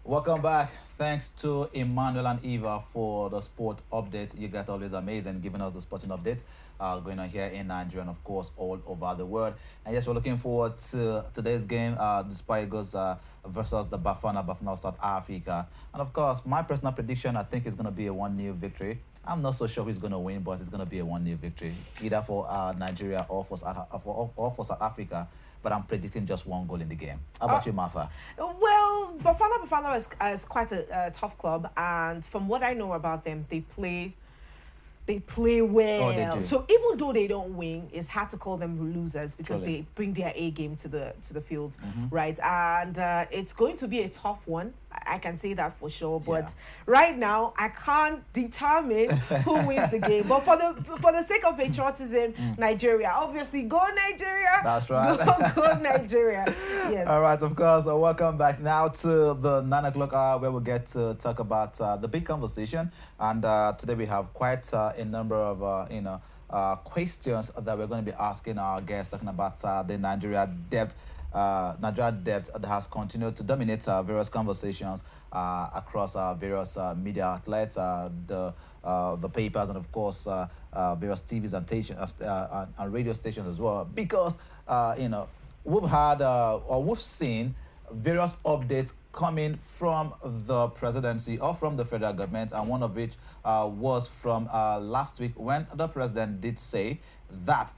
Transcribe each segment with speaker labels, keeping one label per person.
Speaker 1: Welcome back. Thanks to Emmanuel and Eva for the sport update. You guys are always amazing giving us the sporting update going on here in Nigeria and, of course, all over the world. And yes, we're looking forward to today's game, despite Eagles versus the Bafana of South Africa. And, of course, my personal prediction, I think, is going to be a 1-0 victory. I'm not so sure who's going to win, but it's going to be a 1-0 victory, either for Nigeria or for South Africa. But I'm predicting just one goal in the game. How about you, Martha?
Speaker 2: Well, Bafana is quite a tough club, and from what I know about them, they play
Speaker 1: Oh, they
Speaker 2: well.
Speaker 1: do.
Speaker 2: So even though they don't win, it's hard to call them losers because
Speaker 1: Truly.
Speaker 2: they bring their A game to the field,
Speaker 1: Mm-hmm.
Speaker 2: right? And it's going to be a tough one. I can say that for sure. But
Speaker 1: Yeah.
Speaker 2: right now, I can't determine who wins the game. But for the sake of patriotism, Nigeria, obviously, go Nigeria.
Speaker 1: That's right.
Speaker 2: Go Nigeria. Yes.
Speaker 1: All right, of course. Welcome back now to the 9 o'clock hour where we get to talk about the big conversation. And today we have quite a number of, questions that we're going to be asking our guests, talking about the Nigeria debt that has continued to dominate various conversations across various media outlets, the papers, and of course various TVs and stations and radio stations as well. Because we've had or we've seen various updates coming from the presidency or from the federal government, and one of which was from last week when the president did say that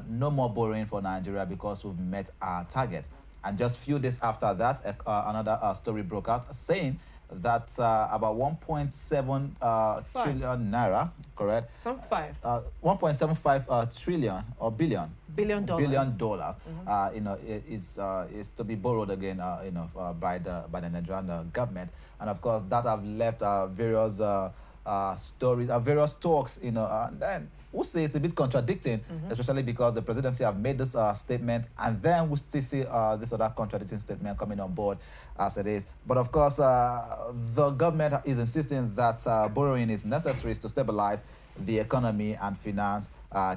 Speaker 1: no more borrowing for Nigeria because we've met our target. And just few days after that, another story broke out saying that about 1.7 trillion naira, correct?
Speaker 2: Some five
Speaker 1: 1.75 trillion or
Speaker 2: billion dollars.
Speaker 1: billion dollars, is to be borrowed again, by the Nigerian government, and of course that have left various stories, various talks, and then we'll say it's a bit contradicting, especially because the presidency have made this statement, and then we still see this other contradicting statement coming on board as it is. But of course, the government is insisting that borrowing is necessary to stabilize the economy and finance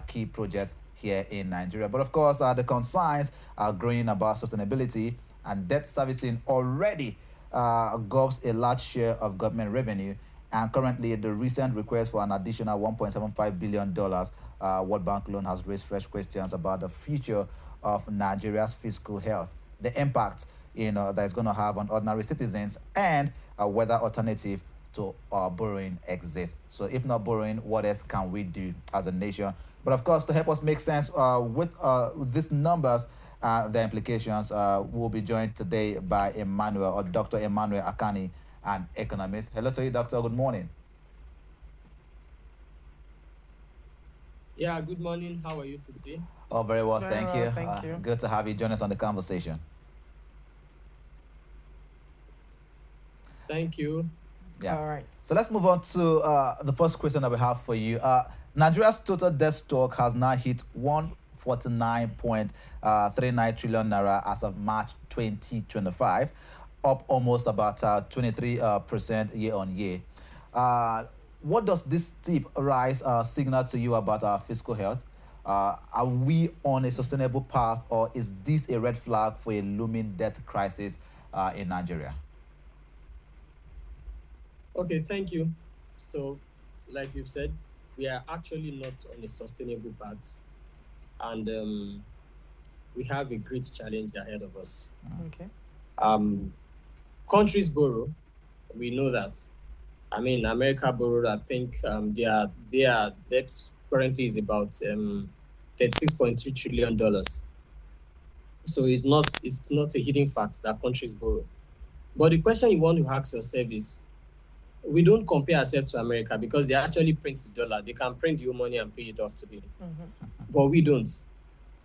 Speaker 1: key projects here in Nigeria. But of course, the concerns are growing about sustainability, and debt servicing already gobs a large share of government revenue. And currently, the recent request for an additional $1.75 billion World Bank loan has raised fresh questions about the future of Nigeria's fiscal health, the impact that it's going to have on ordinary citizens, and whether alternative to borrowing exists. So, if not borrowing, what else can we do as a nation? But of course, to help us make sense with these numbers, the implications, we'll be joined today by Emmanuel, or Dr. Emmanuel Akani, an economist. Hello to you, doctor. Good morning.
Speaker 3: Yeah, good morning. How are you today?
Speaker 1: Oh, very well,
Speaker 2: Very
Speaker 1: thank
Speaker 2: well,
Speaker 1: you.
Speaker 2: thank you.
Speaker 1: Good to have you join us on the conversation.
Speaker 3: Thank you.
Speaker 1: Yeah.
Speaker 2: All right.
Speaker 1: So let's move on to the first question that we have for you. Nigeria's total debt stock has now hit 149.39 trillion naira as of March 2025, up almost about 23% year on year. What does this steep rise signal to you about our fiscal health? Are we on a sustainable path, or is this a red flag for a looming debt crisis in Nigeria?
Speaker 3: Okay, thank you. So, like you've said, we are actually not on a sustainable path, and we have a great challenge ahead of us.
Speaker 2: Okay.
Speaker 3: Countries borrow, we know that. I mean, America borrowed, I think their debt currently is about $36.2 trillion. So it's not a hidden fact that countries borrow. But the question you want to ask yourself is, we don't compare ourselves to America because they actually print the dollar. They can print your money and pay it off today. But we don't.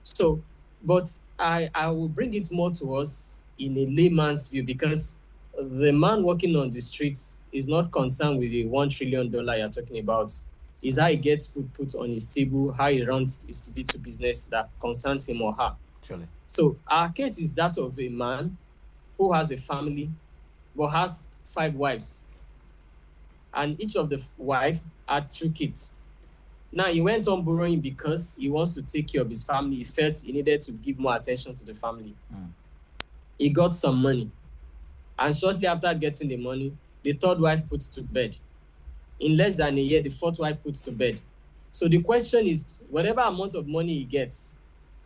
Speaker 3: So, but I will bring it more to us in a layman's view, because the man working on the streets is not concerned with the $1 trillion you're talking about. Is how he gets food put on his table, how he runs his little business that concerns him or her.
Speaker 1: Surely.
Speaker 3: So our case is that of a man who has a family but has 5 wives, and each of the wife had 2 kids. Now he went on borrowing because he wants to take care of his family. He felt he needed to give more attention to the family. He got some money, And shortly after getting the money, the third wife put to bed. In less than a year, the fourth wife put to bed. So the question is, whatever amount of money he gets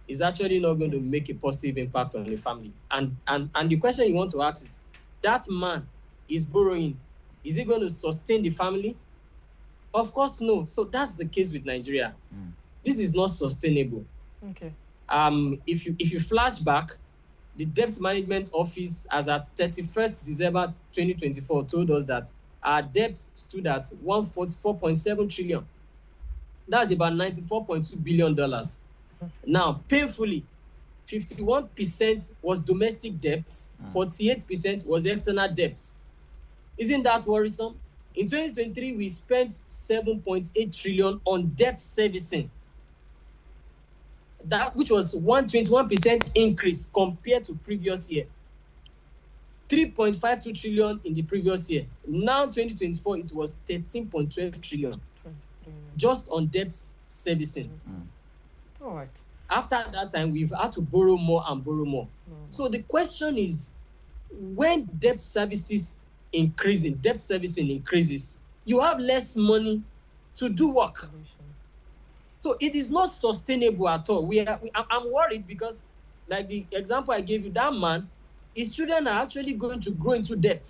Speaker 3: is actually not going to make a positive impact on the family. And the question you want to ask is, that man is borrowing. Is he going to sustain the family? Of course, no. So that's the case with Nigeria. This is not sustainable.
Speaker 2: Okay.
Speaker 3: If you flash back, the Debt Management Office, as at 31st December 2024, told us that our debt stood at $144.7 trillion. That's about $94.2 billion. Now, painfully, 51% was domestic debt, 48% was external debt. Isn't that worrisome? In 2023, we spent $7.8 trillion on debt servicing, that which was 121% increase compared to previous year. 3.52 trillion in the previous year. Now 2024, it was 13.12 trillion just on debt servicing.
Speaker 2: All right.
Speaker 3: After that time, we've had to borrow more and borrow more. So the question is, when debt servicing increases, you have less money to do work. So it is not sustainable at all. I'm worried because, like the example I gave you, that man, his children are actually going to grow into debt,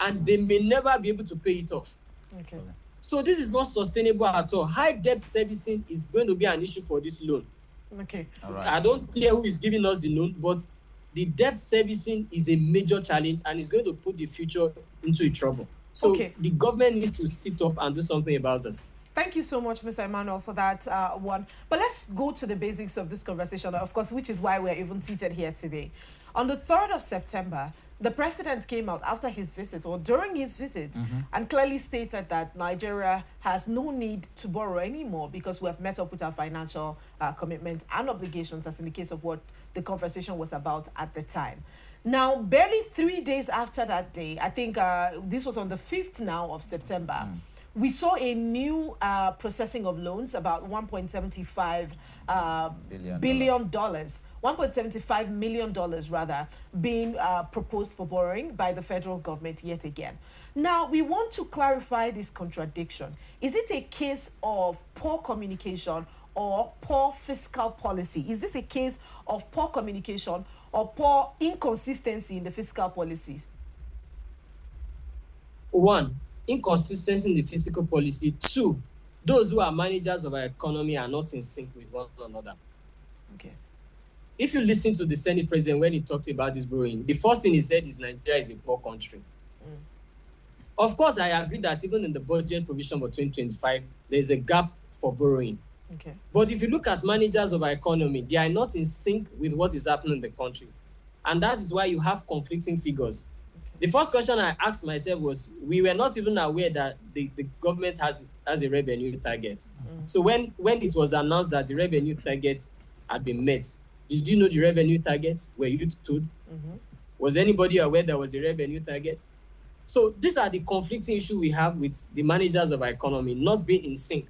Speaker 3: and they may never be able to pay it off.
Speaker 2: Okay.
Speaker 3: So this is not sustainable at all. High debt servicing is going to be an issue for this loan.
Speaker 2: Okay.
Speaker 1: All right.
Speaker 3: I don't care who is giving us the loan, but the debt servicing is a major challenge and is going to put the future into trouble. So the government needs to sit up and do something about this.
Speaker 2: Thank you so much, Mr. Emmanuel, for that one. But let's go to the basics of this conversation, of course, which is why we're even seated here today. On the 3rd of September, the president came out after his visit or during his visit and clearly stated that Nigeria has no need to borrow anymore because we have met up with our financial commitments and obligations, as in the case of what the conversation was about at the time. Now, barely 3 days after that day, I think this was on the 5th now of September, we saw a new processing of loans, about $1.75 billion. $1.75 million rather, being proposed for borrowing by the federal government yet again. Now, we want to clarify this contradiction. Is it a case of poor communication or poor fiscal policy? Is this a case of poor communication or poor inconsistency in the fiscal policies?
Speaker 3: One, inconsistency in the fiscal policy. Two, those who are managers of our economy are not in sync with one another.
Speaker 2: Okay.
Speaker 3: If you listen to the Senate president when he talked about this borrowing, the first thing he said is Nigeria is a poor country. Of course, I agree that even in the budget provision for 2025, there's a gap for borrowing.
Speaker 2: Okay.
Speaker 3: But if you look at managers of our economy, they are not in sync with what is happening in the country. And that is why you have conflicting figures. The first question I asked myself was, we were not even aware that the government has a revenue target. So when it was announced that the revenue target had been met, did you know the revenue target? Were you told? Was anybody aware there was a revenue target? So these are the conflicting issues we have with the managers of our economy not being in sync.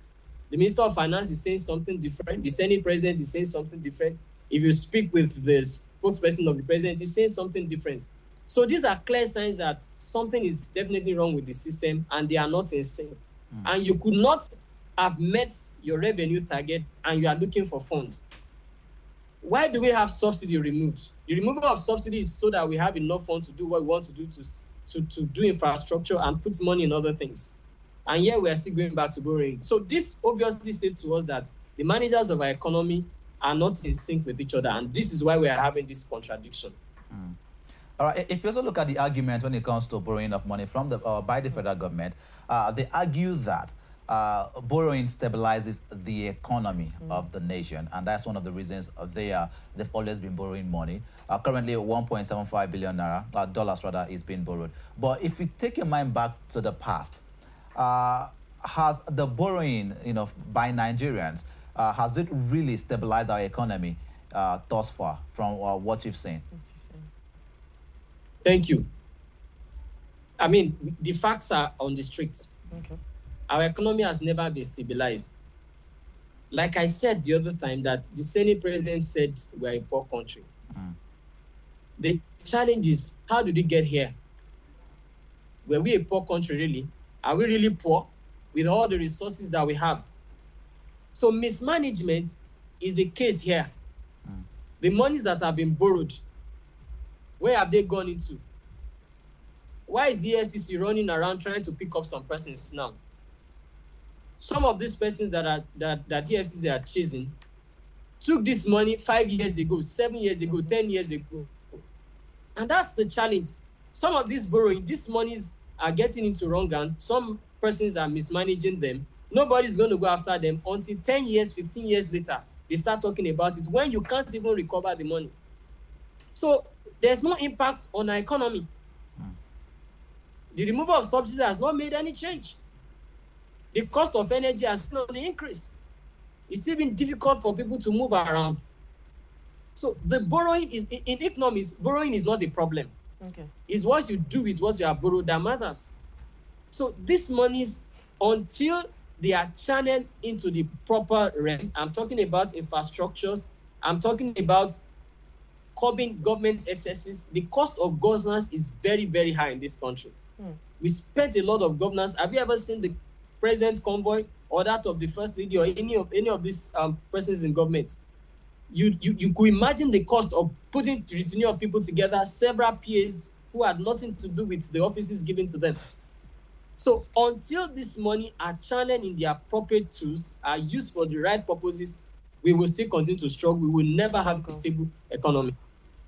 Speaker 3: The Minister of Finance is saying something different. The Senate President is saying something different. If you speak with the spokesperson of the President, he's saying something different. So these are clear signs that something is definitely wrong with the system and they are not in sync. And you could not have met your revenue target and you are looking for funds. Why do we have subsidy removed? The removal of subsidy is so that we have enough funds to do what we want to do to do infrastructure and put money in other things. And here we are still going back to borrowing. So this obviously states to us that the managers of our economy are not in sync with each other. And this is why we are having this contradiction.
Speaker 1: All right. If you also look at the argument when it comes to borrowing of money from by the federal government, they argue that borrowing stabilizes the economy of the nation, and that's one of the reasons they've always been borrowing money. Currently, 1.75 billion dollars is being borrowed. But if you take your mind back to the past, has the borrowing, by Nigerians, has it really stabilized our economy thus far from what you've seen?
Speaker 3: Thank you. I mean, the facts are on the streets.
Speaker 2: Okay.
Speaker 3: Our economy has never been stabilized. Like I said the other time, that the Senate president said we're a poor country. The challenge is, how did we get here? Were we a poor country, really? Are we really poor with all the resources that we have? So mismanagement is the case here. The monies that have been borrowed, where have they gone into? Why is the EFCC running around trying to pick up some persons now? Some of these persons that EFCC are chasing took this money 5 years ago, 7 years ago, 10 years ago. And that's the challenge. Some of this borrowing, these monies are getting into wrong hands. Some persons are mismanaging them. Nobody's going to go after them until 10 years, 15 years later, they start talking about it when you can't even recover the money. So there's no impact on our economy. The removal of subsidies has not made any change. The cost of energy has been on the increase. It's still been difficult for people to move around. So the borrowing is, in economics, borrowing is not a problem.
Speaker 2: Okay.
Speaker 3: It's what you do with what you have borrowed that matters. So these monies, until they are channeled into the proper realm, I'm talking about infrastructures, I'm talking about curbing government excesses. The cost of governance is very, very high in this country. We spent a lot of governance. Have you ever seen the president convoy or that of the first lady or any of these persons in government? You could imagine the cost of putting the retinue of people together, several PAs who had nothing to do with the offices given to them. So until this money are channeled in the appropriate tools, are used for the right purposes, we will still continue to struggle. We will never have a stable economy.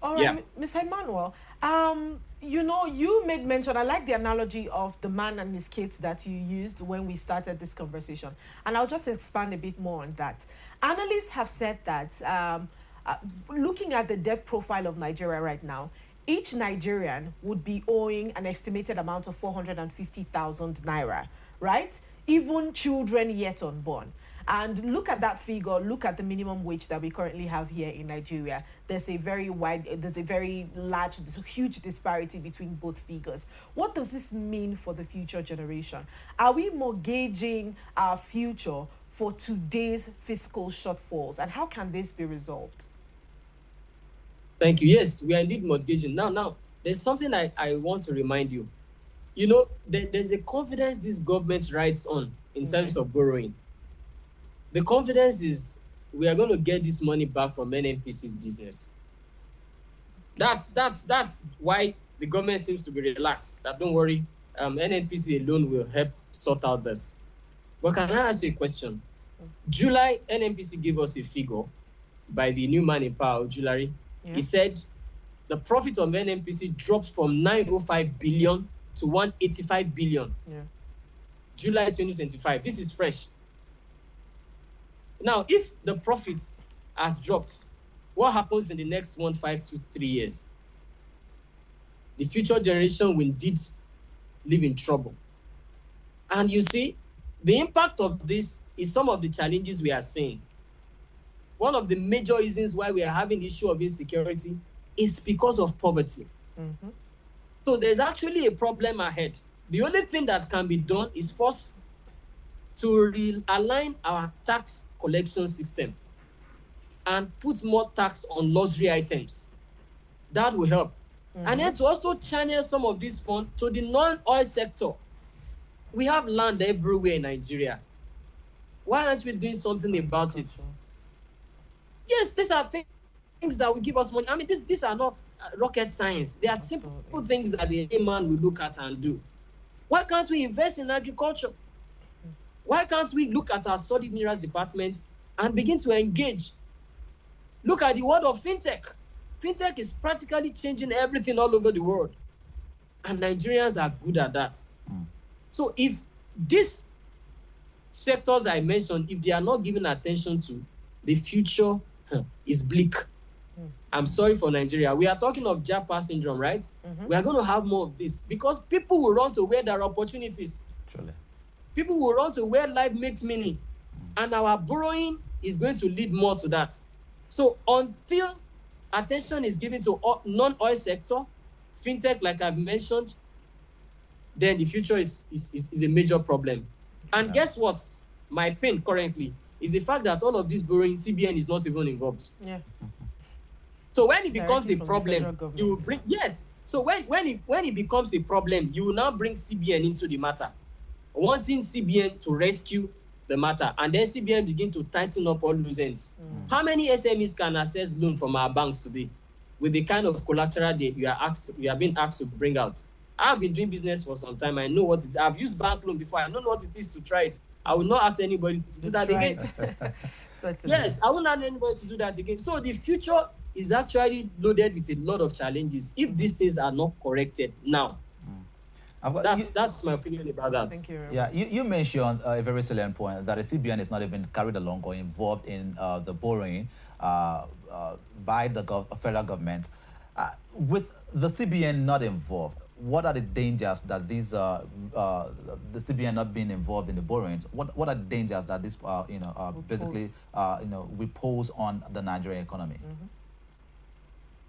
Speaker 2: All right, Mr. Emmanuel, you made mention, I like the analogy of the man and his kids that you used when we started this conversation. And I'll just expand a bit more on that. Analysts have said that looking at the debt profile of Nigeria right now, each Nigerian would be owing an estimated amount of 450,000 naira, right? Even children yet unborn. And look at that figure, look at the minimum wage that we currently have here in Nigeria. There's a very large, there's a huge disparity between both figures. What does this mean for the future generation? Are we mortgaging our future for today's fiscal shortfalls? And how can this be resolved?
Speaker 3: Thank you. Yes, we are indeed mortgaging. Now, there's something I want to remind you. There's a confidence this government rides on in terms of borrowing. The confidence is we are going to get this money back from NNPC's business. That's why the government seems to be relaxed. That don't worry, NNPC alone will help sort out this. But can I ask you a question? July, NNPC gave us a figure by the new man in power, Julari. Yeah. He said the profit of NNPC drops from 905 billion to 185 billion. Yeah. July 2025. This is fresh. Now, if the profit has dropped, what happens in the next 5 to 3 years? The future generation will indeed live in trouble. And you see, the impact of this is some of the challenges we are seeing. One of the major reasons why we are having the issue of insecurity is because of poverty. Mm-hmm. So there's actually a problem ahead. The only thing that can be done is first to realign our tax collection system and put more tax on luxury items. That will help. Mm-hmm. And then to also channel some of this fund to the non-oil sector. We have land everywhere in Nigeria. Why aren't we doing something about it? Yes, these are things that will give us money. I mean, these are not rocket science. They are simple things that the man will look at and do. Why can't we invest in agriculture? Why can't we look at our solid minerals department and begin to engage? Look at the world of fintech. Fintech is practically changing everything all over the world. And Nigerians are good at that. So if these sectors I mentioned, if they are not given attention to, the future is bleak. I'm sorry for Nigeria. We are talking of Japa syndrome, right? Mm-hmm. We are going to have more of this because people will run to where there are opportunities. Truly. People will run to where life makes meaning. And our borrowing is going to lead more to that. So until attention is given to non-oil sector, fintech, like I've mentioned, then the future is a major problem. And guess what? My pain currently is the fact that all of this borrowing, CBN is not even involved.
Speaker 2: Yeah.
Speaker 3: So when it becomes
Speaker 2: Directly
Speaker 3: a
Speaker 2: from the federal
Speaker 3: problem,
Speaker 2: government.
Speaker 3: you will bring, yes. So when it becomes a problem, you will now bring CBN into the matter, wanting CBN to rescue the matter, and then CBN begin to tighten up all loose ends. How many SMEs can access loan from our banks today with the kind of collateral that you are being asked to bring out? I've been doing business for some time. I know what it is. I've used bank loan before. I know what it is to try it. I will not ask anybody to do that again. Yes, I won't ask anybody to do that again. So the future is actually loaded with a lot of challenges if these things are not corrected now. That's my opinion about that.
Speaker 2: Thank you.
Speaker 1: Yeah, you mentioned a very salient point that the CBN is not even carried along or involved in the borrowing by the federal government. With the CBN not involved, what are the dangers that these the CBN not being involved in the borrowings? What are the dangers that this basically we pose on the Nigerian economy?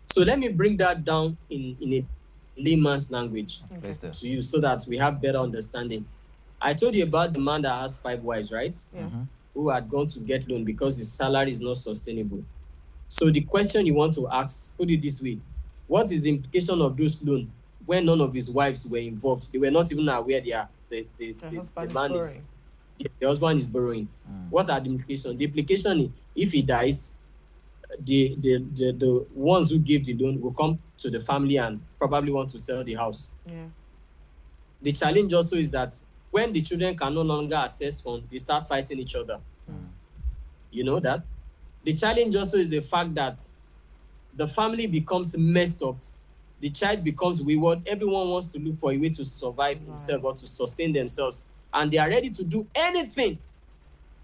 Speaker 3: So let me bring that down in a layman's language to you so that we have better understanding. I told you about the man that has 5 wives, right?
Speaker 2: Yeah.
Speaker 3: Who had gone to get loan because his salary is not sustainable. So the question you want to ask, put it this way: what is the implication of those loans when none of his wives were involved? They were not even aware the husband is borrowing. What are the implications? The implication is if he dies, the ones who gave the loan will come to the family and probably want to sell the house.
Speaker 2: Yeah.
Speaker 3: The challenge also is that when the children can no longer access funds, they start fighting each other. You know that? The challenge also is the fact that the family becomes messed up. The child becomes wayward. Everyone wants to look for a way to survive himself or to sustain themselves. And they are ready to do anything.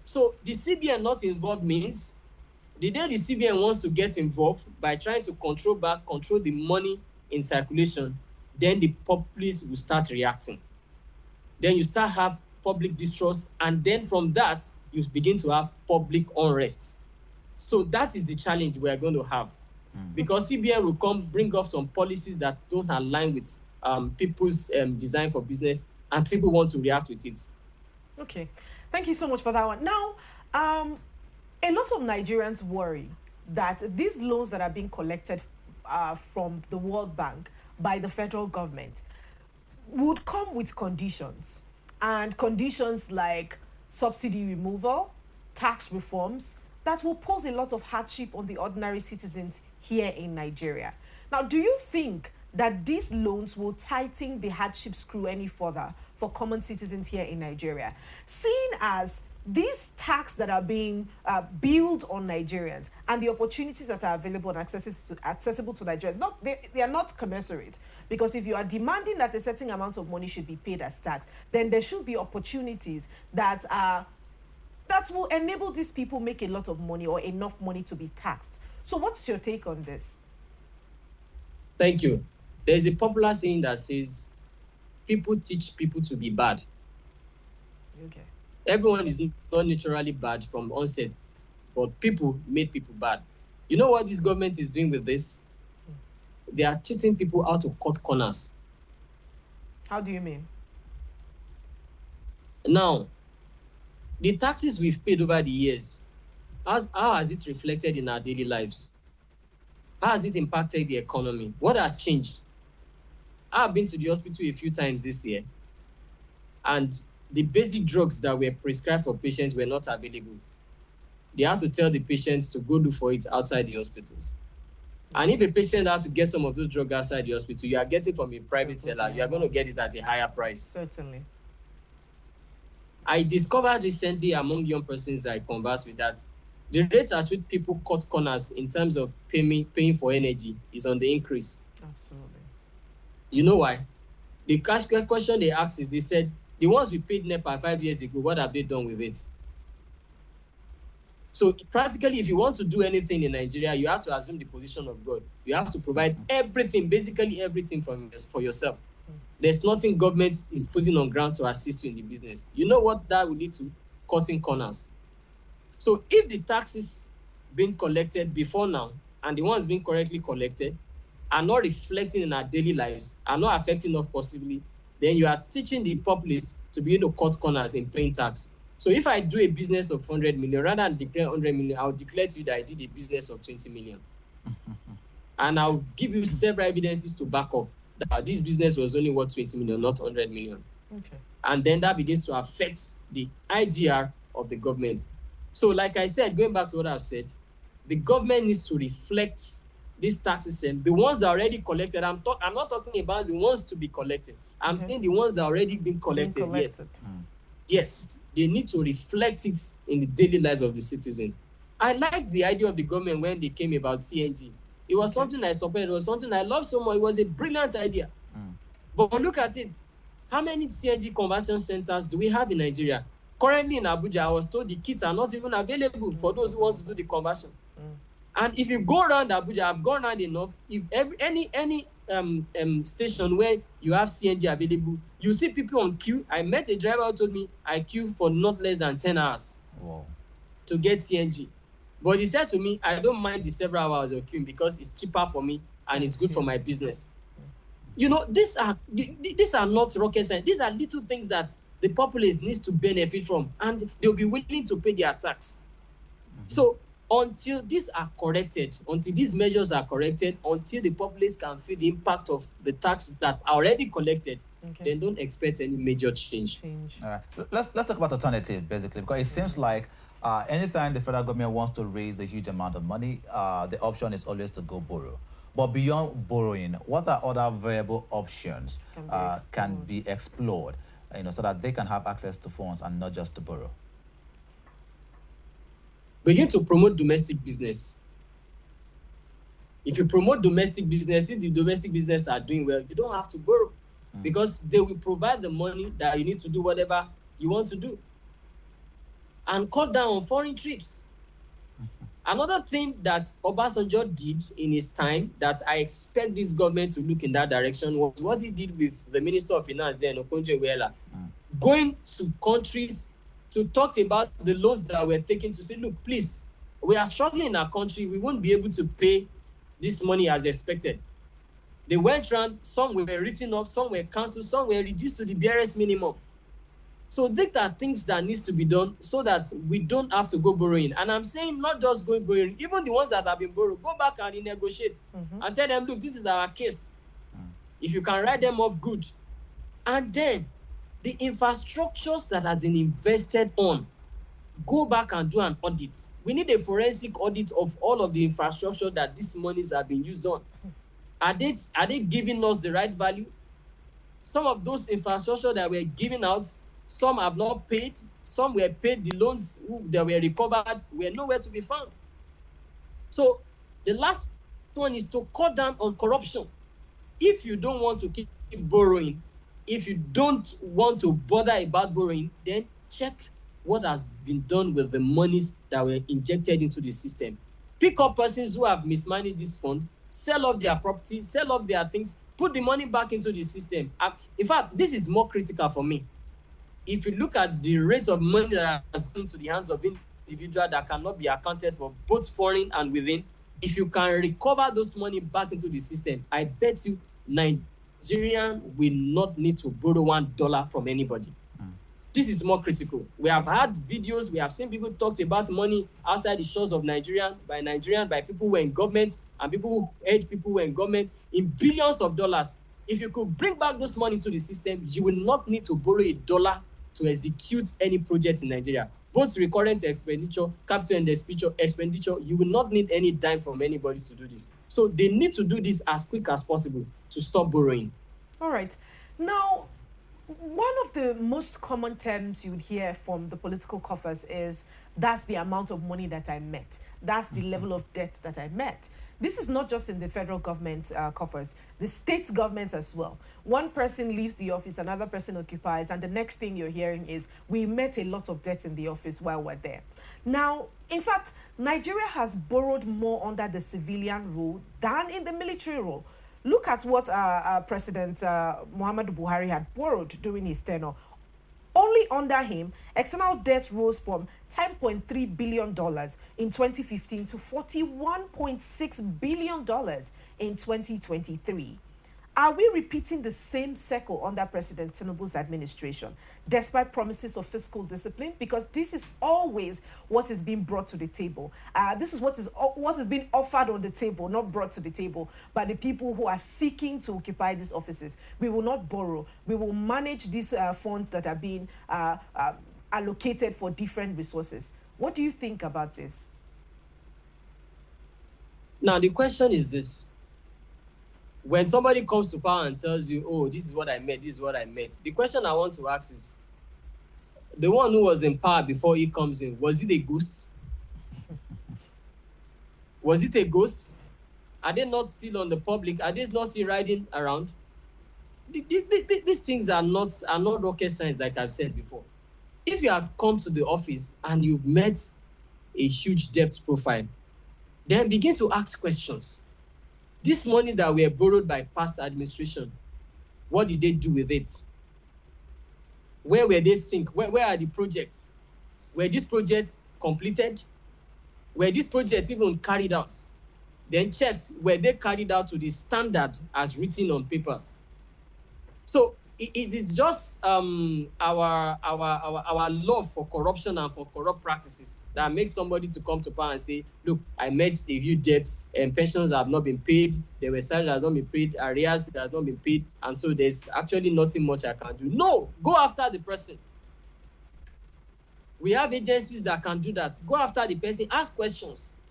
Speaker 3: So the CBN not involved means the day the CBN wants to get involved by trying to control the money in circulation, then the populace will start reacting. Then you start have public distrust, and then from that, you begin to have public unrest. So that is the challenge we are going to have. Because CBN will come bring up some policies that don't align with people's design for business, and people want to react with it.
Speaker 2: Okay. Thank you so much for that one. Now, a lot of Nigerians worry that these loans that are being collected from the World Bank by the federal government would come with conditions, and conditions like subsidy removal, tax reforms, that will pose a lot of hardship on the ordinary citizens here in Nigeria. Now, do you think that these loans will tighten the hardship screw any further for common citizens here in Nigeria, seeing as these tax that are being billed on Nigerians and the opportunities that are available and accessible to Nigerians, they are not commensurate? Because if you are demanding that a certain amount of money should be paid as tax, then there should be opportunities that will enable these people make a lot of money or enough money to be taxed. So what's your take on this?
Speaker 3: Thank you. There's a popular saying that says, people teach people to be bad.
Speaker 2: Okay.
Speaker 3: Everyone is not naturally bad from onset, but people made people bad. You know what this government is doing with this? They are cheating people out to cut corners.
Speaker 2: How do you mean?
Speaker 3: Now, the taxes we've paid over the years, how has it reflected in our daily lives? How has it impacted the economy? What has changed? I've been to the hospital a few times this year, and the basic drugs that were prescribed for patients were not available. They had to tell the patients to go look for it outside the hospitals. And if a patient had to get some of those drugs outside the hospital, you are getting from a private seller, you are going to get it at a higher price.
Speaker 2: Certainly.
Speaker 3: I discovered recently among young persons I converse with that the rate at which people cut corners in terms of paying for energy is on the increase.
Speaker 2: Absolutely.
Speaker 3: You know why? The question they asked is, they said, the ones we paid NEPA 5 years ago, what have they done with it? So practically, if you want to do anything in Nigeria, you have to assume the position of God. You have to provide everything, basically everything for yourself. There's nothing government is putting on ground to assist you in the business. You know what that will lead to? Cutting corners. So if the taxes being collected before now and the ones being correctly collected are not reflecting in our daily lives, are not affecting us possibly, then you are teaching the populace to be able to cut corners in paying tax. So if I do a business of 100 million, rather than declare 100 million, I'll declare to you that I did a business of 20 million. And I'll give you several evidences to back up that this business was only worth 20 million, not 100 million.
Speaker 2: Okay.
Speaker 3: And then that begins to affect the IGR of the government. So like I said, going back to what I've said, the government needs to reflect these taxes, and the ones that are already collected. I'm not talking about the ones to be collected. I'm saying the ones that are already been collected. Yes. Yes, they need to reflect it in the daily lives of the citizen. I like the idea of the government when they came about CNG. It was something I supported. It was something I loved so much. It was a brilliant idea. But look at it. How many CNG conversion centers do we have in Nigeria? Currently in Abuja, I was told the kits are not even available for those who want to do the conversion. And if you go around Abuja, I've gone around enough. If any station where you have CNG available, you see people on queue. I met a driver who told me I queue for not less than 10 hours to get CNG. But he said to me, I don't mind the several hours of queuing because it's cheaper for me and it's good for my business. You know, these are not rocket science. These are little things that the populace needs to benefit from, and they'll be willing to pay their tax. So until these are corrected, until these measures are corrected, until the populace can feel the impact of the tax that are already collected, then don't expect any major change.
Speaker 1: All right. Let's talk about alternative, basically, because it seems like anytime the federal government wants to raise a huge amount of money, the option is always to go borrow. But beyond borrowing, what are other viable options can be explored, so that they can have access to funds and not just to borrow?
Speaker 3: Begin to promote domestic business. If you promote domestic business, if the domestic business are doing well, you don't have to borrow because they will provide the money that you need to do whatever you want to do. And cut down on foreign trips. Another thing that Obasanjo did in his time that I expect this government to look in that direction was what he did with the Minister of Finance then, Okonjo-Iweala, going to countries to talk about the loans that were taken to say, look, please, we are struggling in our country. We won't be able to pay this money as expected. They went around, some were written up, some were cancelled, some were reduced to the barest minimum. So these are things that needs to be done so that we don't have to go borrowing. And I'm saying not just going borrowing, even the ones that have been borrowed, go back and renegotiate and tell them, look, this is our case. If you can write them off, good. And then the infrastructures that have been invested on, go back and do an audit. We need a forensic audit of all of the infrastructure that these monies have been used on. Are they giving us the right value? Some of those infrastructure that were given out, some have not paid, some were paid, the loans that were recovered were nowhere to be found. So the last one is to cut down on corruption. If you don't want to keep borrowing, if you don't want to bother about borrowing, then check what has been done with the monies that were injected into the system. Pick up persons who have mismanaged this fund, sell off their property, sell off their things, put the money back into the system. In fact, this is more critical for me. If you look at the rate of money that has gone into the hands of individuals that cannot be accounted for, both foreign and within, if you can recover those money back into the system, I bet you Nigerian will not need to borrow $1 from anybody. This is more critical. We have had videos, we have seen people talked about money outside the shores of Nigeria, by people who were in government and people who aid people who were in government in billions of dollars. If you could bring back those money to the system, you will not need to borrow $1 to execute any project in Nigeria. Both recurrent expenditure, capital and expenditure, you will not need any dime from anybody to do this. So they need to do this as quick as possible to stop borrowing.
Speaker 2: All right. Now, one of the most common terms you would hear from the political coffers is, that's the amount of money that I met. That's the level of debt that I met. This is not just in the federal government coffers, the state governments as well. One person leaves the office, another person occupies, and the next thing you're hearing is, we met a lot of debt in the office while we're there. Now, in fact, Nigeria has borrowed more under the civilian rule than in the military rule. Look at what President Muhammadu Buhari had borrowed during his tenure. Only under him, external debt rose from $10.3 billion in 2015 to $41.6 billion in 2023. Are we repeating the same cycle under President Tinubu's administration, despite promises of fiscal discipline? Because this is always what is being brought to the table. This is what is being offered on the table, not brought to the table by the people who are seeking to occupy these offices. We will not borrow. We will manage these funds that are being allocated for different resources. What do you think about this?
Speaker 3: Now, the question is this. When somebody comes to power and tells you, oh, this is what I meant, this is what I meant, the question I want to ask is, the one who was in power before he comes in, was it a ghost? Was it a ghost? Are they not still on the public? Are they not still riding around? These things are not rocket science, like I've said before. If you have come to the office and you've met a huge debt profile, then begin to ask questions. This money that were borrowed by past administration, what did they do with it? Where were they sink? Where are the projects? Were these projects completed? Were these projects even carried out? Then checked, were they carried out to the standard as written on papers? So it is just our love for corruption and for corrupt practices that makes somebody to come to power and say, look, I met a huge debt and pensions have not been paid, there were salaries that have not been paid, arrears that have not been paid, and so there's actually nothing much I can do. No, go after the person. We have agencies that can do that. Go after the person, ask questions.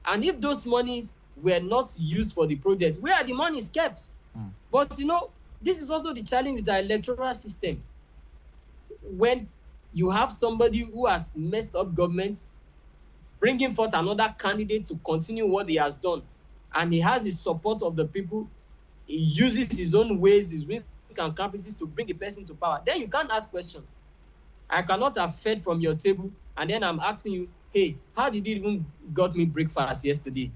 Speaker 3: And if those monies were not used for the project, where are the monies kept? But this is also the challenge with our electoral system. When you have somebody who has messed up government, bringing forth another candidate to continue what he has done, and he has the support of the people, he uses his own ways, his ways and capacities to bring the person to power, then you can't ask questions. I cannot have fed from your table, and then I'm asking you, hey, how did you even got me breakfast yesterday?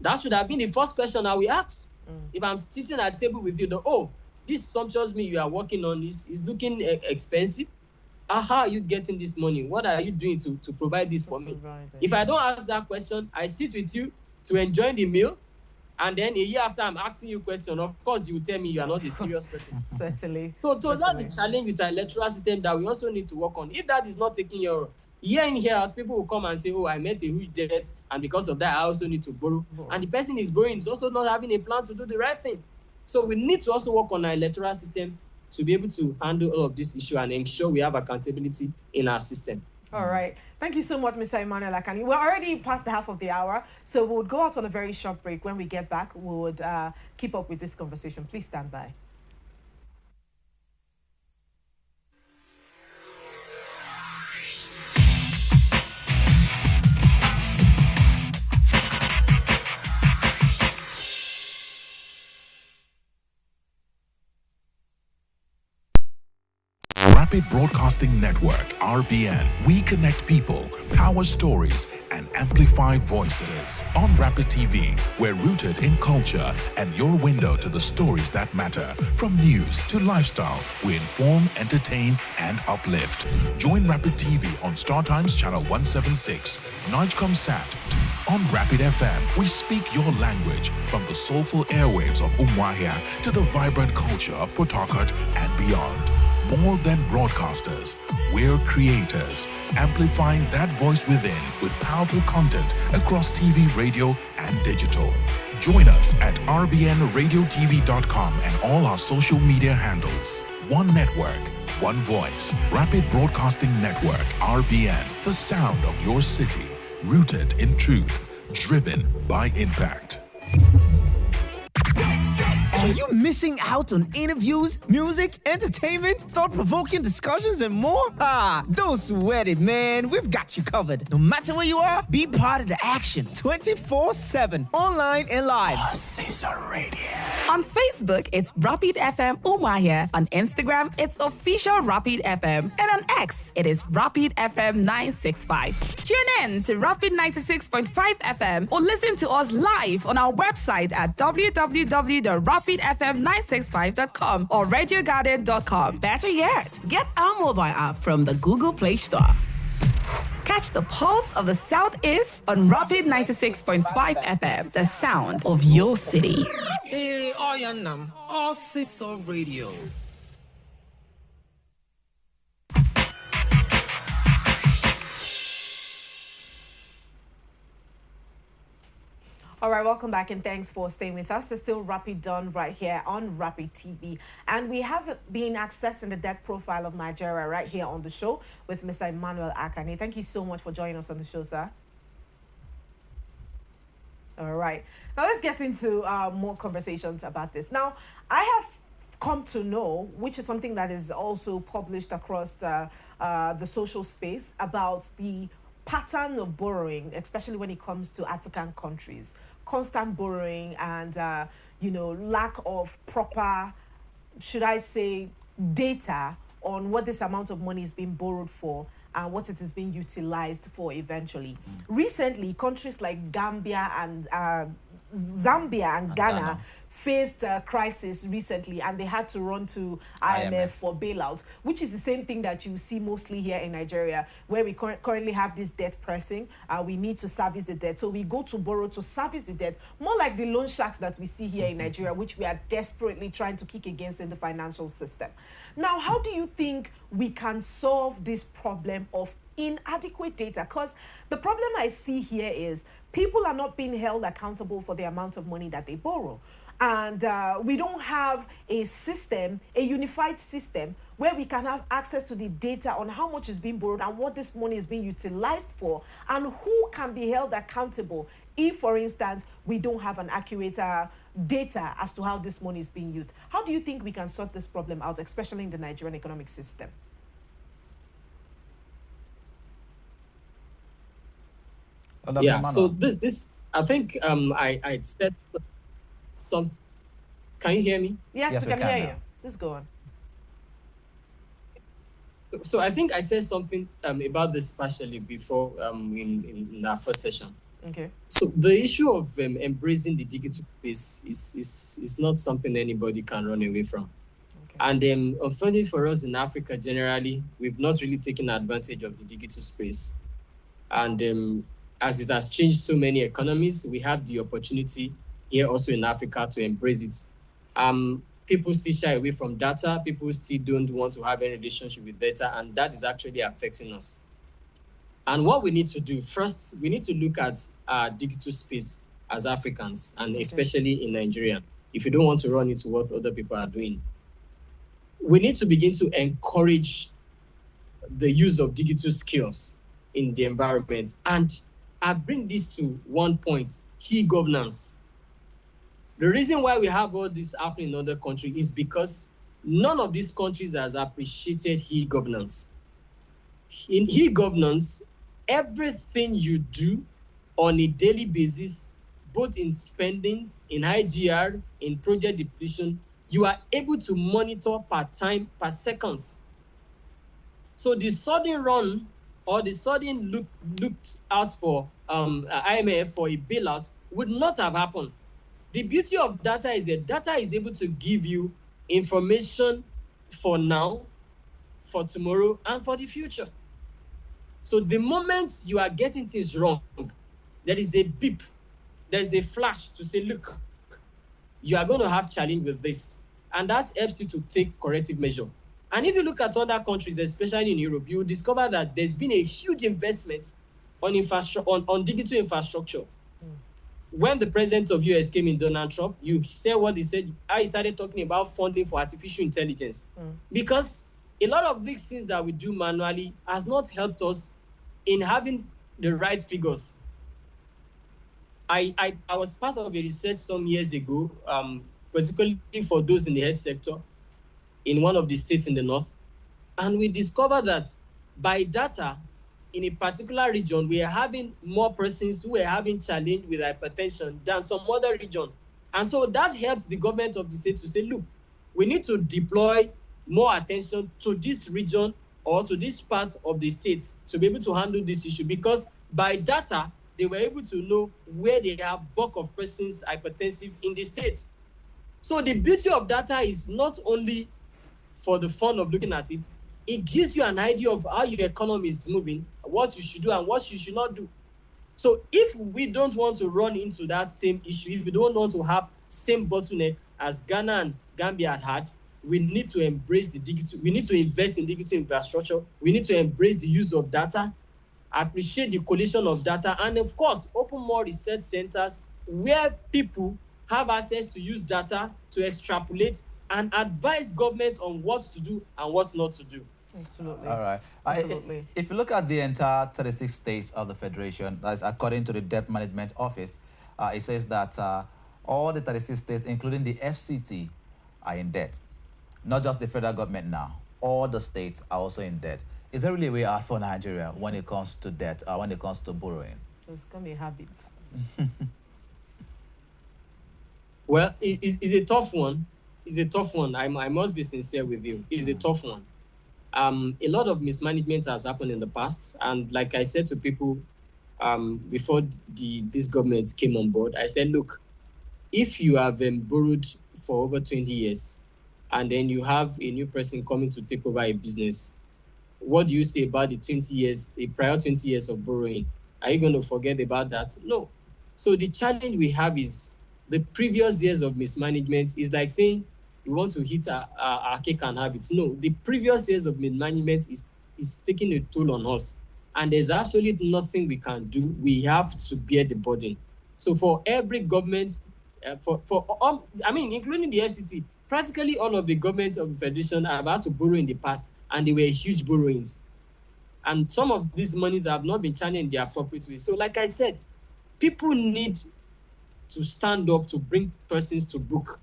Speaker 3: That should have been the first question I will ask. If I'm sitting at table with you, this sumptuous meal you are working on is looking expensive. How are you getting this money? What are you doing to provide this for me? If I don't ask that question, I sit with you to enjoy the meal, and then a year after I'm asking you a question, of course you will tell me you are not a serious person.
Speaker 2: Certainly.
Speaker 3: So that's the challenge with our electoral system that we also need to work on. If that is not taking your year in, year out, people will come and say, oh, I met a huge debt, and because of that, I also need to borrow. And the person is borrowing, is also not having a plan to do the right thing. So we need to also work on our electoral system to be able to handle all of this issue and ensure we have accountability in our system.
Speaker 2: All right. Thank you so much, Mr. Emmanuel Akani. We're already past the half of the hour, so we would go out on a very short break. When we get back, we would keep up with this conversation. Please stand by.
Speaker 4: Rapid Broadcasting Network, RBN. We connect people, power stories, and amplify voices. On Rapid TV, we're rooted in culture and your window to the stories that matter. From news to lifestyle, we inform, entertain, and uplift. Join Rapid TV on Star Times Channel 176, Nightcomsat. On Rapid FM, we speak your language from the soulful airwaves of Umuahia to the vibrant culture of Port Harcourt and beyond. More than broadcasters, we're creators, amplifying that voice within with powerful content across TV, radio, and digital. Join us at rbnradiotv.com and all our social media handles. One network, one voice. Rapid Broadcasting Network, RBN. The sound of your city, rooted in truth, driven by impact.
Speaker 5: Are you missing out on interviews, music, entertainment, thought-provoking discussions, and more? Don't sweat it, man. We've got you covered. No matter where you are, be part of the action 24/7, online and live.
Speaker 4: Caesar Radio.
Speaker 6: On Facebook, it's Rapid FM Umuahia. On Instagram, it's Official Rapid FM. And on X, it is Rapid FM 965. Tune in to Rapid 96.5 FM or listen to us live on our website at www.rapidfm965.com or radiogarden.com.
Speaker 5: Better yet, get our mobile app from the Google Play Store.
Speaker 6: Catch the pulse of the Southeast on Rapid 96.5 FM, the sound of your city.
Speaker 5: Hey, Oyanam, all of radio.
Speaker 2: All right, welcome back and thanks for staying with us. It's still Rapid done right here on Rapid TV. And we have been accessing the debt profile of Nigeria right here on the show with Mr. Emmanuel Akane. Thank you so much for joining us on the show, sir. All right. Now let's get into more conversations about this. Now, I have come to know, which is something that is also published across the social space, about the pattern of borrowing, especially when it comes to African countries. Constant borrowing and, lack of proper, should I say, data on what this amount of money is being borrowed for and what it is being utilized for eventually. Recently, countries like Gambia and Zambia and Ghana faced a crisis recently, and they had to run to IMF for bailout, which is the same thing that you see mostly here in Nigeria, where we currently have this debt pressing. We need to service the debt, so we go to borrow to service the debt, more like the loan sharks that we see here in Nigeria, which we are desperately trying to kick against in the financial system. Now, how do you think we can solve this problem of inadequate data? Because the problem I see here is people are not being held accountable for the amount of money that they borrow. And we don't have a system, a unified system, where we can have access to the data on how much is being borrowed and what this money is being utilized for, and who can be held accountable if, for instance, we don't have an accurate data as to how this money is being used. How do you think we can sort this problem out, especially in the Nigerian economic system?
Speaker 3: Yeah, so this I think I said some. Can you hear me?
Speaker 2: Yes, we can hear you. Just go on.
Speaker 3: So I think I said something about this partially before in our first session.
Speaker 2: Okay.
Speaker 3: So the issue of embracing the digital space is not something anybody can run away from.
Speaker 2: Okay.
Speaker 3: And unfortunately for us in Africa generally, we've not really taken advantage of the digital space. And as it has changed so many economies, we have the opportunity here also in Africa to embrace it. People still shy away from data. People still don't want to have any relationship with data, and that is actually affecting us. And what we need to do, first, we need to look at our digital space as Africans, and especially in Nigeria, if you don't want to run into what other people are doing. We need to begin to encourage the use of digital skills in the environment. And I bring this to one point, e-governance. The reason why we have all this happening in other countries is because none of these countries has appreciated e-governance. In e-governance, everything you do on a daily basis, both in spendings, in IGR, in project depletion, you are able to monitor per time, per seconds. So the sudden run or the sudden looked out for IMF for a bailout would not have happened. The beauty of data is that data is able to give you information for now, for tomorrow, and for the future. So the moment you are getting things wrong, there is a beep, there is a flash to say, look, you are going to have challenge with this. And that helps you to take corrective measure. And if you look at other countries, especially in Europe, you will discover that there's been a huge investment on digital infrastructure. When the president of US came in, Donald Trump, you said what he said, I started talking about funding for artificial intelligence. Because a lot of these things that we do manually has not helped us in having the right figures. I was part of a research some years ago, particularly for those in the health sector, in one of the states in the north. And we discovered that by data, in a particular region, we are having more persons who are having challenge with hypertension than some other region. And so that helps the government of the state to say, look, we need to deploy more attention to this region or to this part of the state to be able to handle this issue, because by data, they were able to know where they have bulk of persons hypertensive in the state. So the beauty of data is not only for the fun of looking at it, it gives you an idea of how your economy is moving, what you should do and what you should not do. So if we don't want to run into that same issue, if we don't want to have same bottleneck as Ghana and Gambia had, we need to embrace the digital, we need to invest in digital infrastructure, we need to embrace the use of data, appreciate the collation of data, and of course, open more research centers where people have access to use data to extrapolate and advise government on what to do and what not to do.
Speaker 2: Absolutely.
Speaker 1: All right.
Speaker 2: Absolutely.
Speaker 1: If you look at the entire 36 states of the Federation, that's according to the Debt Management Office, it says that all the 36 states, including the FCT, are in debt. Not just the federal government now. All the states are also in debt. Is there really a way out for Nigeria when it comes to debt, when it comes to borrowing?
Speaker 2: It's going to be a habit.
Speaker 3: Well, it's a tough one. It's a tough one. I must be sincere with you. It's a tough one. A lot of mismanagement has happened in the past. And like I said to people before this government came on board, I said, look, if you have borrowed for over 20 years and then you have a new person coming to take over a business, what do you say about the 20 years, the prior 20 years of borrowing? Are you going to forget about that? No. So the challenge we have is the previous years of mismanagement is like saying we want to hit our cake and have it. No, the previous years of mismanagement is taking a toll on us. And there's absolutely nothing we can do. We have to bear the burden. So for every government, including the FCT, practically all of the governments of the Federation have had to borrow in the past, and they were huge borrowings. And some of these monies have not been channeled in the appropriate way. So like I said, people need to stand up to bring persons to book.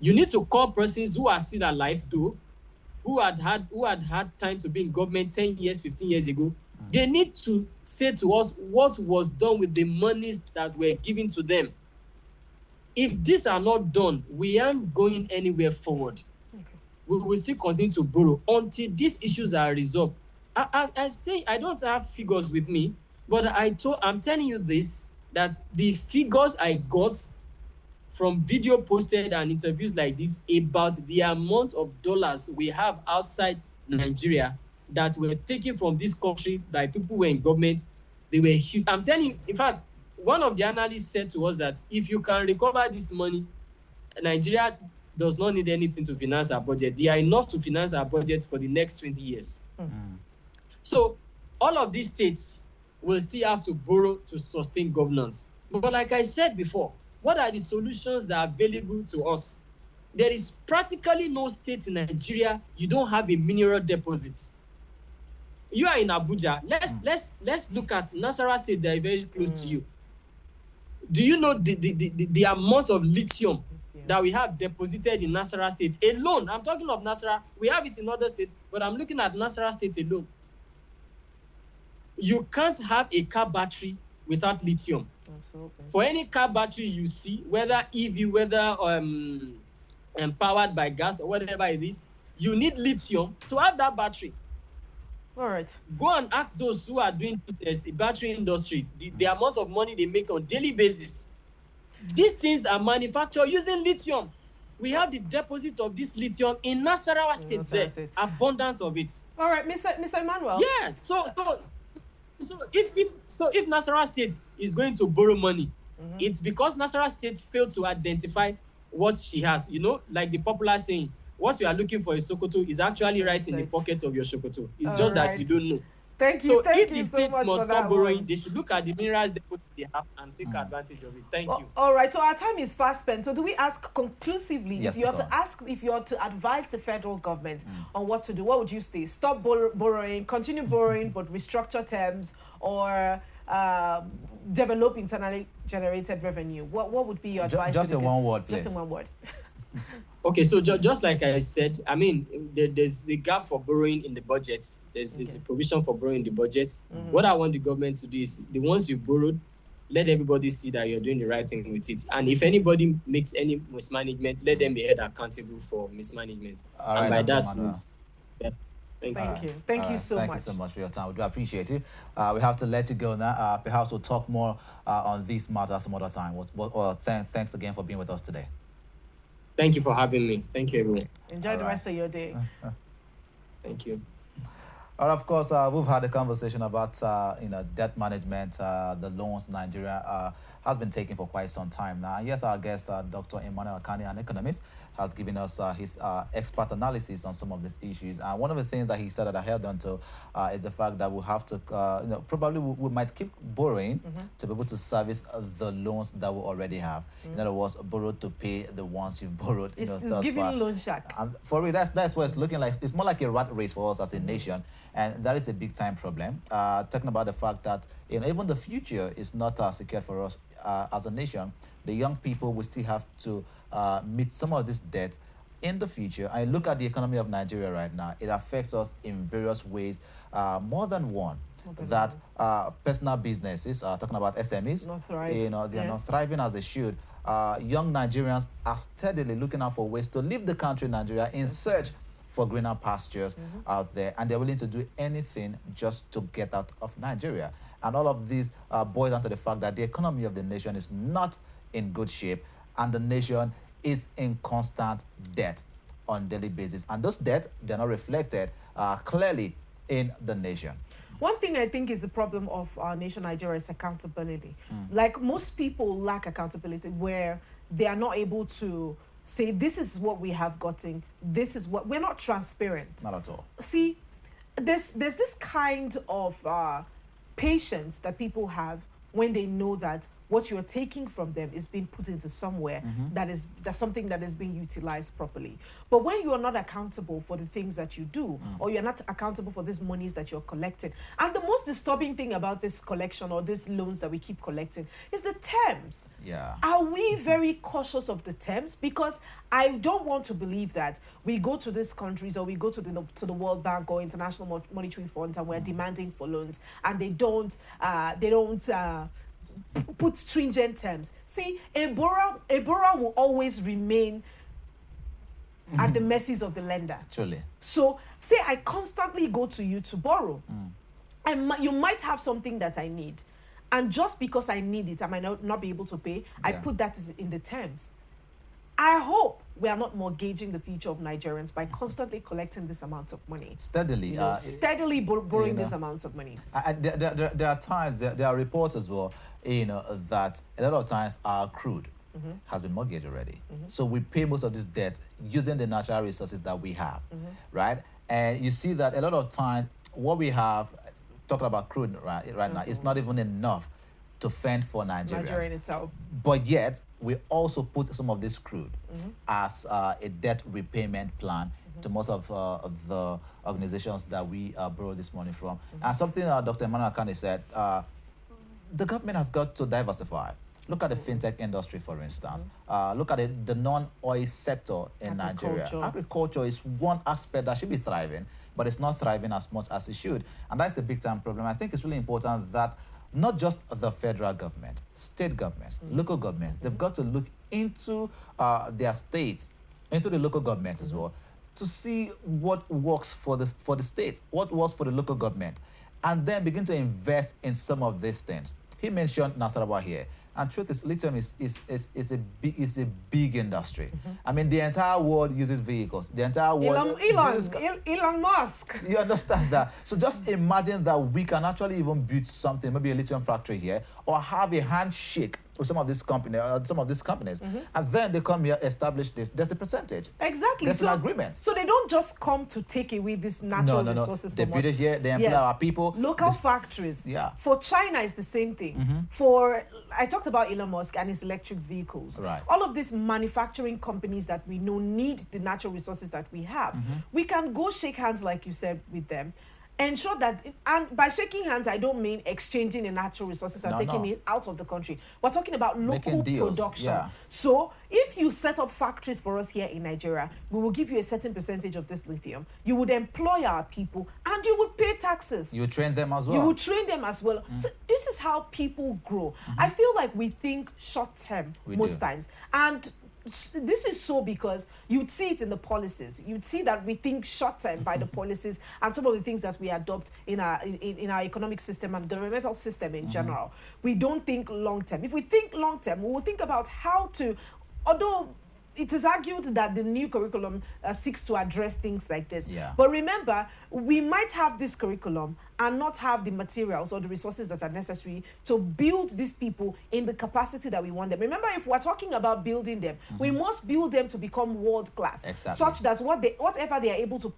Speaker 3: You need to call persons who are still alive, though, who had had time to be in government 10 years, 15 years ago. They need to say to us what was done with the monies that were given to them. If these are not done, we aren't going anywhere forward. Okay. We will still continue to borrow until these issues are resolved. I say I don't have figures with me, but I'm telling you this, that the figures I got from video posted and interviews like this about the amount of dollars we have outside Nigeria that were taken from this country by people who were in government, they were huge. I'm telling you, in fact, one of the analysts said to us that if you can recover this money, Nigeria does not need anything to finance our budget. They are enough to finance our budget for the next 20 years. Mm-hmm. So all of these states will still have to borrow to sustain governance. But like I said before, what are the solutions that are available to us? There is practically no state in Nigeria you don't have a mineral deposit. You are in Abuja. Let's look at Nasarawa State. They are very close to you. Do you know the amount of lithium that we have deposited in Nasarawa State alone? I'm talking of Nasarawa. We have it in other states, but I'm looking at Nasarawa State alone. You can't have a car battery without lithium. Absolutely. For any car battery you see, whether EV, whether powered by gas or whatever it is, you need lithium to have that battery.
Speaker 2: All right.
Speaker 3: Go and ask those who are doing business, battery industry, the amount of money they make on daily basis. These things are manufactured using lithium. We have the deposit of this lithium in Nasarawa State, abundant of it.
Speaker 2: All right, Mr. Emmanuel.
Speaker 3: Yeah. So if Nasarawa State is going to borrow money, it's because Nasarawa State failed to identify what she has. You know, like the popular saying, what you are looking for in Sokoto is actually right in the pocket of your Sokoto. It's just that you don't know.
Speaker 2: Thank you.
Speaker 3: So if the state must stop borrowing, they should look at the minerals deposit they have and take advantage of it. Thank you.
Speaker 2: All right. So our time is fast spent. So do we ask conclusively,
Speaker 1: yes,
Speaker 2: if you are to advise the federal government on what to do, what would you say? Stop borrowing, continue borrowing, but restructure terms, or develop internally generated revenue? What would be your advice?
Speaker 1: Just in one word, please.
Speaker 2: Just in one word.
Speaker 3: Okay, so just like I said, I mean, there's a gap for borrowing in the budget. There's a provision for borrowing in the budget. Mm-hmm. What I want the government to do is, the ones you've borrowed, let everybody see that you're doing the right thing with it. And if anybody makes any mismanagement, let them be held accountable for mismanagement.
Speaker 1: All
Speaker 3: and
Speaker 1: right,
Speaker 3: by that, thank
Speaker 2: you. Thank you so much.
Speaker 1: Thank you so much for your time. We do appreciate you. We have to let you go now. Perhaps we'll talk more on these matters some other time. Thanks again for being with us today.
Speaker 3: Thank you for having me. Thank you, everyone.
Speaker 2: Enjoy the rest of your day.
Speaker 3: Thank you.
Speaker 1: And of course, we've had a conversation about debt management, the loans Nigeria has been taking for quite some time now. And yes, our guest, Dr. Emmanuel Akani, an economist, has given us his expert analysis on some of these issues. And one of the things that he said that I held on to is the fact that we have to, probably we might keep borrowing to be able to service the loans that we already have. In other words, borrow to pay the ones you've borrowed.
Speaker 2: It's giving loan shark.
Speaker 1: And for real, that's what it's looking like. It's more like a rat race for us as a nation. And that is a big time problem. Talking about the fact that even the future is not secured for us as a nation. The young people will still have to meet some of this debt in the future. I look at the economy of Nigeria right now. It affects us in various ways, more than one. That personal businesses, talking about SMEs, they're not thriving as they should. Young Nigerians are steadily looking out for ways to leave the country, Nigeria, in search for greener pastures out there, and they're willing to do anything just to get out of Nigeria. And all of this boils down to the fact that the economy of the nation is not in good shape, and the nation is in constant debt on a daily basis. And those debts, they're not reflected clearly in the nation.
Speaker 2: One thing I think is the problem of our nation, Nigeria, is accountability. Like, most people lack accountability, where they are not able to say, this is what we have gotten, this is what, we're not transparent.
Speaker 1: Not at all.
Speaker 2: See, there's this kind of patience that people have when they know that what you're taking from them is being put into somewhere that's something that is being utilized properly. But when you are not accountable for the things that you do, or you're not accountable for these monies that you're collecting, and the most disturbing thing about this collection or these loans that we keep collecting is the terms.
Speaker 1: Yeah.
Speaker 2: Are we very cautious of the terms? Because I don't want to believe that we go to these countries, or we go to the World Bank or International Monetary Fund, and we're demanding for loans, and they don't put stringent terms. See, a borrower will always remain at the mercies of the lender.
Speaker 1: Truly.
Speaker 2: So, say I constantly go to you to borrow, and you might have something that I need, and just because I need it, I might not be able to pay. I put that in the terms. I hope we are not mortgaging the future of Nigerians by constantly collecting this amount of money.
Speaker 1: Steadily.
Speaker 2: Steadily borrowing this amount of money.
Speaker 1: There are times, there are reports as well, that a lot of times our crude has been mortgaged already. So we pay most of this debt using the natural resources that we have, right? And you see that a lot of time, what we have, talking about crude right now, is not even enough to fend for Nigeria
Speaker 2: itself.
Speaker 1: But yet, we also put some of this crude as a debt repayment plan to most of the organizations that we borrow this money from. And something Dr. Emmanuel Akani said, the government has got to diversify. Look at the fintech industry, for instance. Look at the non-oil sector in Nigeria. Agriculture is one aspect that should be thriving, but it's not thriving as much as it should. And that's a big-time problem. I think it's really important that not just the federal government, state governments, local governments, they've got to look into their states, into the local government as well, to see what works for the state, what works for the local government, and then begin to invest in some of these things. He mentioned Nasarawa here. And truth is, lithium is a big industry. I mean, the entire world uses vehicles. The entire world
Speaker 2: Elon Musk.
Speaker 1: You understand that? So just imagine that we can actually even build something, maybe a lithium factory here, or have a handshake with some of these companies, and then they come here, establish this. There's a percentage.
Speaker 2: Exactly.
Speaker 1: There's an agreement.
Speaker 2: So they don't just come to take away these natural resources
Speaker 1: they
Speaker 2: from
Speaker 1: build
Speaker 2: us.
Speaker 1: it here. They employ our people.
Speaker 2: Local factories.
Speaker 1: Yeah.
Speaker 2: For China, it's the same thing. I talked about Elon Musk and his electric vehicles.
Speaker 1: Right.
Speaker 2: All of these manufacturing companies that we know need the natural resources that we have. We can go shake hands, like you said, with them. Ensure that, and by shaking hands, I don't mean exchanging the natural resources and taking it out of the country. We're talking about local production. Yeah. So if you set up factories for us here in Nigeria, we will give you a certain percentage of this lithium. You would employ our people, and you would pay taxes.
Speaker 1: You would train them as well.
Speaker 2: You would train them as well. So this is how people grow. I feel like we think short term most times. And this is so because you'd see it in the policies. You'd see that we think short term by the policies and some of the things that we adopt in our economic system and governmental system in general. We don't think long term. If we think long term, we will think about how to, although it is argued that the new curriculum seeks to address things like this.
Speaker 1: Yeah.
Speaker 2: But remember, we might have this curriculum and not have the materials or the resources that are necessary to build these people in the capacity that we want them. Remember, if we're talking about building them, we must build them to become world class,
Speaker 1: Exactly.
Speaker 2: such that whatever they are able to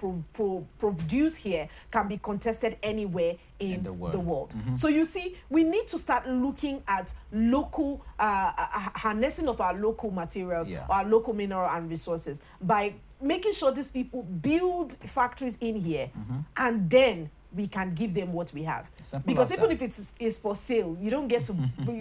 Speaker 2: produce here can be contested anywhere in the world. So you see, we need to start looking at local harnessing of our local materials, our local mineral and resources, by making sure these people build factories in here, and then we can give them what we have.
Speaker 1: Simple
Speaker 2: Because
Speaker 1: as
Speaker 2: even
Speaker 1: that.
Speaker 2: if it's for sale, you don't get to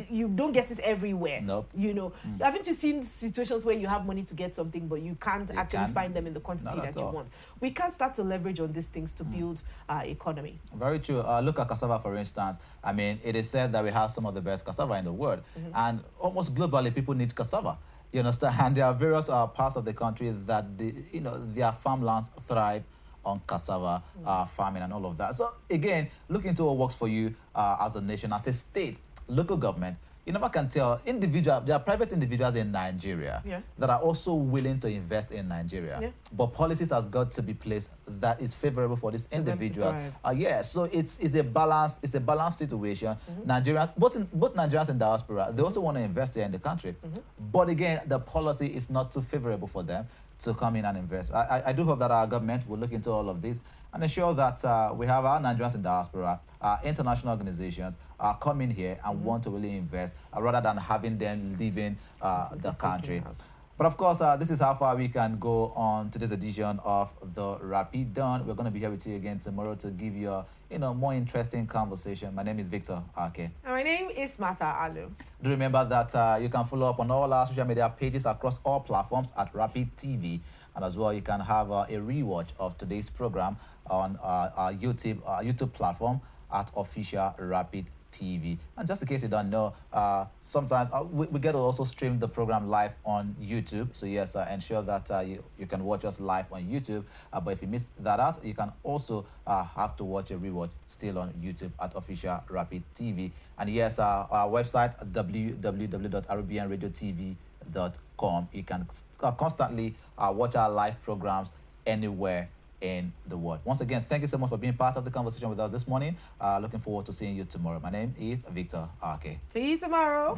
Speaker 2: you don't get it everywhere.
Speaker 1: Nope.
Speaker 2: You know, haven't you seen situations where you have money to get something but you can't actually
Speaker 1: can.
Speaker 2: find them in the quantity
Speaker 1: Not
Speaker 2: that
Speaker 1: at
Speaker 2: you
Speaker 1: all.
Speaker 2: want? We can start to leverage on these things to build our economy.
Speaker 1: Very true. Look at cassava, for instance. I mean, it is said that we have some of the best cassava in the world, and almost globally, people need cassava. You understand? And there are various parts of the country that their farmlands thrive on cassava farming and all of that. So again, look into what works for you as a nation, as a state, local government. You never can tell. There are private individuals in Nigeria that are also willing to invest in Nigeria. But policies has got to be placed that is favorable for this individual. So it's a balance. It's a balanced situation. Nigeria, both Nigerians and diaspora, they also want to invest here in the country. But again, the policy is not too favorable for them to come in and invest. I do hope that our government will look into all of this and ensure that we have our Nigerians in diaspora, international organizations come in here and want to really invest rather than having them leaving the country. But of course, this is how far we can go on today's edition of the Rapid Dawn. We're going to be here with you again tomorrow to give you a more interesting conversation. My name is Victor Ake.
Speaker 2: And my name is Martha Alu.
Speaker 1: Do remember that you can follow up on all our social media pages across all platforms at Rapid TV. And as well, you can have a rewatch of today's program on our YouTube platform at Official Rapid TV. And just in case you don't know, sometimes we get to also stream the program live on YouTube. So yes, ensure that you can watch us live on YouTube. But if you miss that out, you can also have to watch a rewatch still on YouTube at Official Rapid TV. And yes, our website, www.rubnradiotv.com. You can constantly watch our live programs anywhere in the world. Once again, thank you so much for being part of the conversation with us this morning. Looking forward to seeing you tomorrow. My name is Victor Ake.
Speaker 2: See you tomorrow.